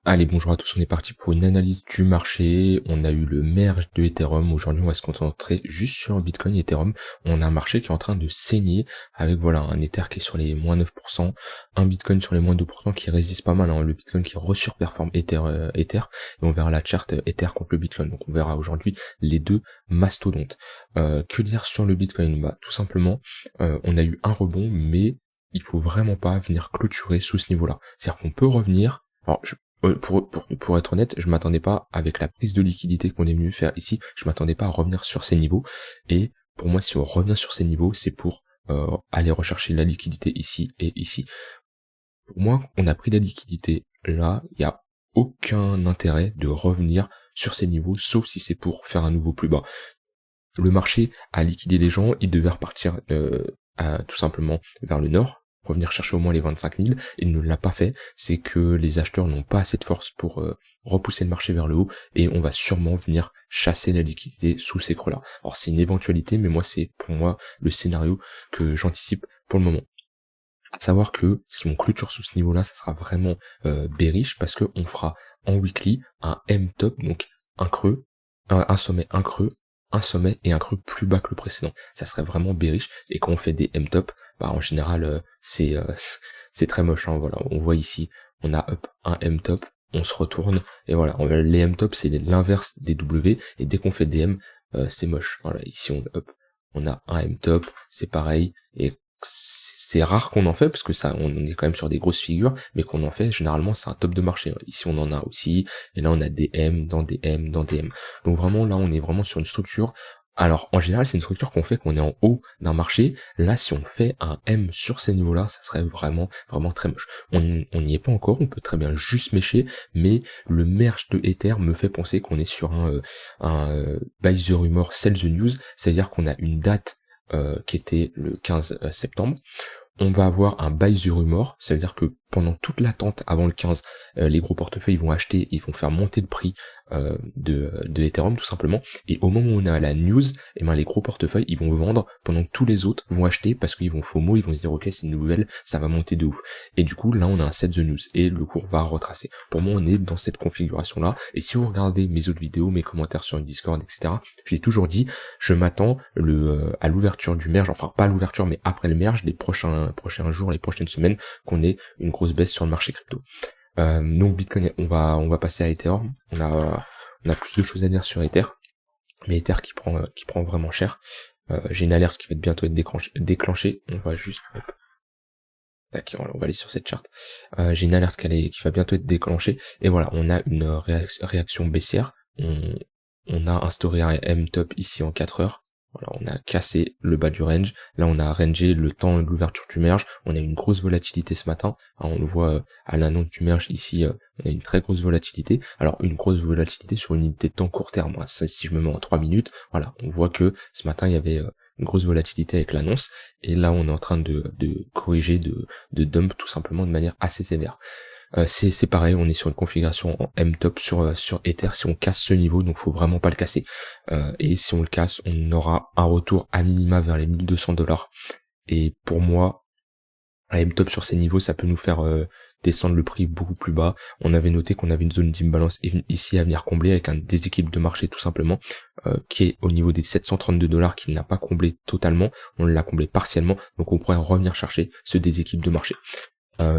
Allez, bonjour à tous, on est parti pour une analyse du marché. On a eu le merge de Ethereum. Aujourd'hui, on va se concentrer juste sur Bitcoin et Ethereum. On a un marché qui est en train de saigner avec voilà un Ether qui est sur les moins 9%, un Bitcoin sur les moins 2% qui résiste pas mal, hein. Le Bitcoin qui resurperforme Ether, et on verra la charte Ether contre le Bitcoin. Donc on verra aujourd'hui les deux mastodontes. Que dire sur le Bitcoin? Bah tout simplement, on a eu un rebond, mais il faut vraiment pas venir clôturer sous ce niveau-là. C'est-à-dire qu'on peut revenir. Alors pour être honnête, je m'attendais pas, avec la prise de liquidité qu'on est venu faire ici, je m'attendais pas à revenir sur ces niveaux. Et pour moi, si on revient sur ces niveaux, c'est pour aller rechercher la liquidité ici et ici. Pour moi, on a pris la liquidité là, il n'y a aucun intérêt de revenir sur ces niveaux, sauf si c'est pour faire un nouveau plus bas. Le marché a liquidé les gens, il devait repartir tout simplement vers le nord, revenir chercher au moins les 25 000, il ne l'a pas fait, c'est que les acheteurs n'ont pas assez de force pour repousser le marché vers le haut, et on va sûrement venir chasser la liquidité sous ces creux-là. Alors c'est une éventualité, mais moi c'est pour moi le scénario que j'anticipe pour le moment. À savoir que si on clôture sous ce niveau-là, ça sera vraiment bearish, parce qu'on fera en weekly un M-top, donc un creux, un sommet, un creux, un sommet et un creux plus bas que le précédent. Ça serait vraiment bearish, et quand on fait des M-top, bah en général c'est très moche, hein. Voilà, on voit ici, on a up un M-top, on se retourne, et voilà, les M-top c'est l'inverse des W, et dès qu'on fait des M, c'est moche. Voilà, ici on a un M-top, c'est pareil, et c'est rare qu'on en fait, parce que ça, on est quand même sur des grosses figures, mais qu'on en fait, généralement, c'est un top de marché. Ici, on en a aussi, et là, on a des M, dans des M, dans des M. Donc vraiment, là, on est vraiment sur une structure. Alors, en général, c'est une structure qu'on fait, qu'on est en haut d'un marché. Là, si on fait un M sur ces niveaux-là, ça serait vraiment, vraiment très moche. On n'y est pas encore, on peut très bien juste mécher, mais le merge de Ether me fait penser qu'on est sur un buy the rumor, sell the news, c'est-à-dire qu'on a une date qui était le 15 septembre. On va avoir un buy the rumor, ça veut dire que pendant toute l'attente avant le 15, les gros portefeuilles vont acheter, ils vont faire monter le prix de Ethereum tout simplement, et au moment où on a la news, et ben les gros portefeuilles ils vont vendre pendant que tous les autres vont acheter, parce qu'ils vont FOMO, ils vont se dire ok c'est une nouvelle, ça va monter de ouf, et du coup là on a un set the news, et le cours va retracer. Pour moi on est dans cette configuration là, et si vous regardez mes autres vidéos, mes commentaires sur Discord, etc., j'ai toujours dit, je m'attends à l'ouverture du merge, enfin pas à l'ouverture mais après le merge, les prochains jours, les prochaines semaines, qu'on ait une grosse baisse sur le marché crypto. Donc Bitcoin, on va passer à Ethereum. On a plus de choses à dire sur Ether, mais Ether qui prend vraiment cher. J'ai une alerte qui va bientôt être déclenchée. On va juste tac, on va aller sur cette charte. J'ai une alerte qui va bientôt être déclenchée, et voilà, on a une réaction baissière. On a instauré un M-top ici en 4 heures. Voilà, on a cassé le bas du range. Là, on a rangé le temps de l'ouverture du merge. On a une grosse volatilité ce matin. Alors, on le voit à l'annonce du merge ici, on a une très grosse volatilité. Alors, une grosse volatilité sur une unité de temps court terme. Ça, si je me mets en 3 minutes, voilà, on voit que ce matin, il y avait une grosse volatilité avec l'annonce. Et là, on est en train de corriger, de dump tout simplement de manière assez sévère. C'est pareil, on est sur une configuration en M-top sur Ether, si on casse ce niveau, donc faut vraiment pas le casser. Et si on le casse, on aura un retour à minima vers les $1200. Et pour moi, un M-top sur ces niveaux, ça peut nous faire descendre le prix beaucoup plus bas. On avait noté qu'on avait une zone d'imbalance ici à venir combler avec un déséquilibre de marché tout simplement, qui est au niveau des $732 qui n'a pas comblé totalement, on l'a comblé partiellement, donc on pourrait revenir chercher ce déséquilibre de marché.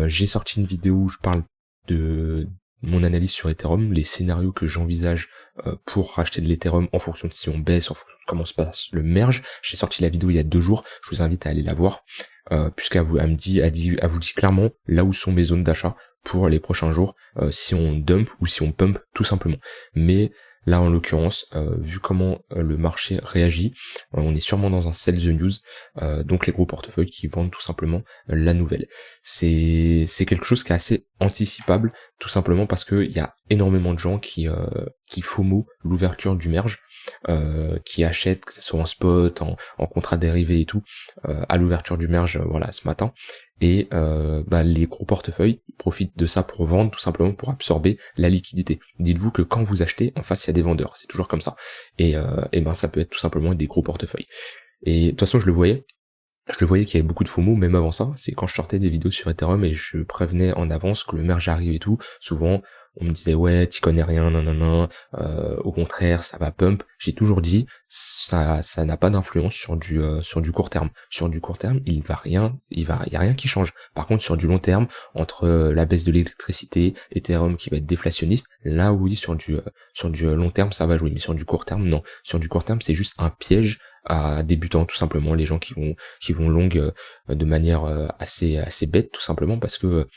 J'ai sorti une vidéo où je parle de mon analyse sur Ethereum, les scénarios que j'envisage pour racheter de l'Ethereum en fonction de si on baisse, en fonction de comment se passe le merge. J'ai sorti la vidéo il y a 2 jours, je vous invite à aller la voir, puisqu'elle vous dit clairement là où sont mes zones d'achat pour les prochains jours, si on dump ou si on pump tout simplement. Mais là, en l'occurrence, vu comment le marché réagit, on est sûrement dans un sell the news, donc les gros portefeuilles qui vendent tout simplement la nouvelle. C'est quelque chose qui est assez anticipable, tout simplement parce que il y a énormément de gens qui FOMO l'ouverture du merge, qui achètent, que ce soit en spot, en contrat dérivé et tout, à l'ouverture du merge, voilà, ce matin. Et les gros portefeuilles profitent de ça pour vendre, tout simplement pour absorber la liquidité. Dites-vous que quand vous achetez, en face il y a des vendeurs, c'est toujours comme ça. Et ça peut être tout simplement des gros portefeuilles. Et de toute façon je le voyais qu'il y avait beaucoup de FOMO, même avant ça, c'est quand je sortais des vidéos sur Ethereum et je prévenais en avance que le merge arrive et tout, souvent on me disait ouais, t'y connais rien, non, au contraire, ça va pump. J'ai toujours dit, ça n'a pas d'influence sur du court terme. Sur du court terme, il y a rien qui change. Par contre, sur du long terme, entre la baisse de l'électricité, Ethereum qui va être déflationniste, là oui, sur du long terme, ça va jouer, mais sur du court terme, non. Sur du court terme, c'est juste un piège à débutants, tout simplement, les gens qui vont long de manière assez bête, tout simplement, parce que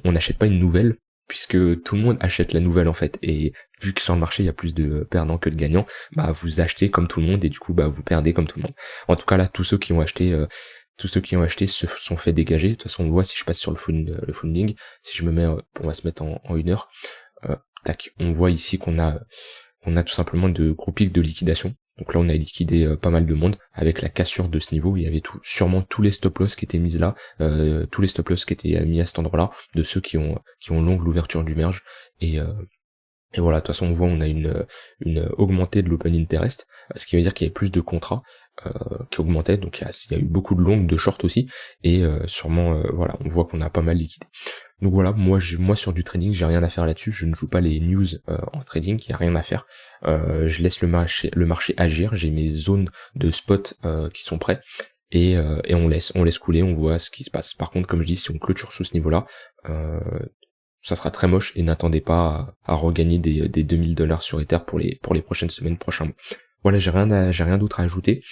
on n'achète pas une nouvelle, puisque tout le monde achète la nouvelle en fait, et vu que sur le marché il y a plus de perdants que de gagnants, bah vous achetez comme tout le monde et du coup bah vous perdez comme tout le monde. En tout cas là, tous ceux qui ont acheté se sont fait dégager. De toute façon on le voit si je passe sur le funding, si je me mets, on va se mettre en 1 heure, tac, on voit ici qu'on a tout simplement de gros pics de liquidation. Donc là on a liquidé pas mal de monde avec la cassure de ce niveau. Il y avait sûrement tous les stop loss qui étaient mis là, tous les stop loss qui étaient mis à cet endroit là, de ceux qui ont long l'ouverture du merge, et voilà, de toute façon on voit on a une augmentée de l'open interest, ce qui veut dire qu'il y avait plus de contrats qui augmentaient, donc il y a eu beaucoup de longues, de short aussi, et sûrement voilà, on voit qu'on a pas mal liquidé. Donc voilà, moi sur du trading, j'ai rien à faire là-dessus, je ne joue pas les news en trading, il y a rien à faire. Je laisse le marché agir, j'ai mes zones de spot qui sont prêts, et on laisse couler, on voit ce qui se passe. Par contre, comme je dis, si on clôture sous ce niveau-là, ça sera très moche, et n'attendez pas à regagner des $2000 sur Ether pour les prochaines semaines, prochains mois. Voilà, j'ai rien d'autre à ajouter.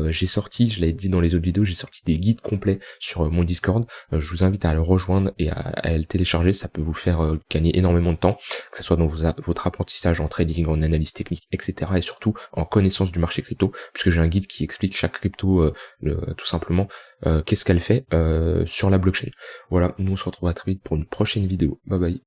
J'ai sorti, je l'avais dit dans les autres vidéos, j'ai sorti des guides complets sur mon Discord. Je vous invite à le rejoindre et à le télécharger, ça peut vous faire gagner énormément de temps, que ce soit dans votre apprentissage en trading, en analyse technique, etc. et surtout en connaissance du marché crypto, puisque j'ai un guide qui explique chaque crypto tout simplement qu'est-ce qu'elle fait sur la blockchain. Voilà, nous on se retrouve très vite pour une prochaine vidéo. Bye bye.